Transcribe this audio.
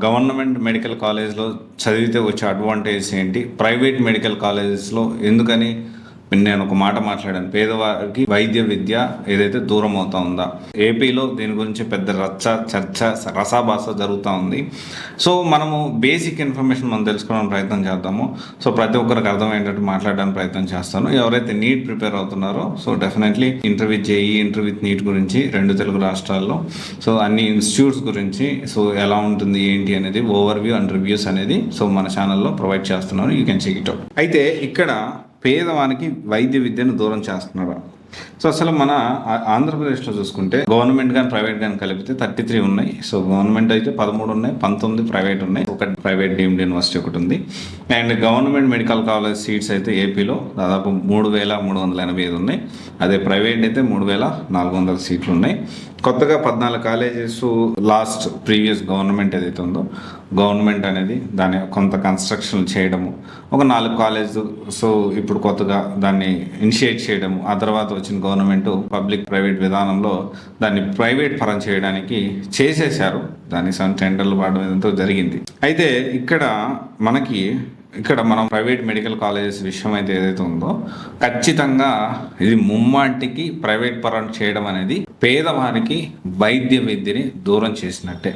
Government medical కాలేజ్లో చదివితే వచ్చే అడ్వాంటేజ్ ఏంటి, ప్రైవేట్ మెడికల్ కాలేజెస్లో ఎందుకని నేను ఒక మాట మాట్లాడాను, పేదవారికి వైద్య విద్య ఏదైతే దూరం అవుతా ఉందా. ఏపీలో దీని గురించి పెద్ద చర్చ రసాభాస జరుగుతూ ఉంది. సో మనము బేసిక్ ఇన్ఫర్మేషన్ మనం తెలుసుకోవడానికి ప్రయత్నం చేద్దాము. సో ప్రతి ఒక్కరికి అర్థమయ్యేటట్టు మాట్లాడడానికి ప్రయత్నం చేస్తాను. ఎవరైతే నీట్ ప్రిపేర్ అవుతున్నారో so definitely interview JEE, interview NEET గురించి 2 తెలుగు రాష్ట్రాల్లో సో అన్ని ఇన్స్టిట్యూట్స్ గురించి సో ఎలా ఉంటుంది ఏంటి అనేది ఓవర్వ్యూ అండ్ రివ్యూస్ అనేది సో మన ఛానల్లో ప్రొవైడ్ చేస్తున్నాను. You can check it out. అయితే ఇక్కడ పేదవానికి వైద్య విద్యను దూరం చేస్తున్నారా? సో అసలు మన ఆంధ్రప్రదేశ్లో చూసుకుంటే గవర్నమెంట్ కానీ ప్రైవేట్ కానీ కలిపితే 33 ఉన్నాయి. సో గవర్నమెంట్ అయితే 13 ఉన్నాయి, 19 ప్రైవేట్ ఉన్నాయి, ఒకటి ప్రైవేట్ డీమ్డ్ యూనివర్సిటీ ఒకటి ఉంది. And government medical college seats అయితే ఏపీలో దాదాపు 3,385 ఉన్నాయి. అదే ప్రైవేట్ అయితే 3,400 సీట్లు ఉన్నాయి. కొత్తగా 14 కాలేజెస్ లాస్ట్ ప్రీవియస్ గవర్నమెంట్ ఏదైతే ఉందో గవర్నమెంట్ అనేది దాని కొంత కన్స్ట్రక్షన్ చేయడము, ఒక 4 కాలేజ్ సో ఇప్పుడు కొత్తగా దాన్ని ఇనిషియేట్ చేయడము, ఆ తర్వాత వచ్చిన గవర్నమెంట్ పబ్లిక్ ప్రైవేట్ విధానంలో దాన్ని ప్రైవేట్ పరం చేయడానికి చేసేశారు. దానికి టెండర్లు పడడం ఎంతో జరిగింది. అయితే ఇక్కడ మనం ప్రైవేట్ మెడికల్ కాలేజెస్ విషయం అయితే ఏదైతే ఉందో ఖచ్చితంగా ఇది ముమ్మాటికి ప్రైవేట్ పరం చేయడం అనేది పేదవారికి వైద్య విద్యని దూరం చేసినట్టే.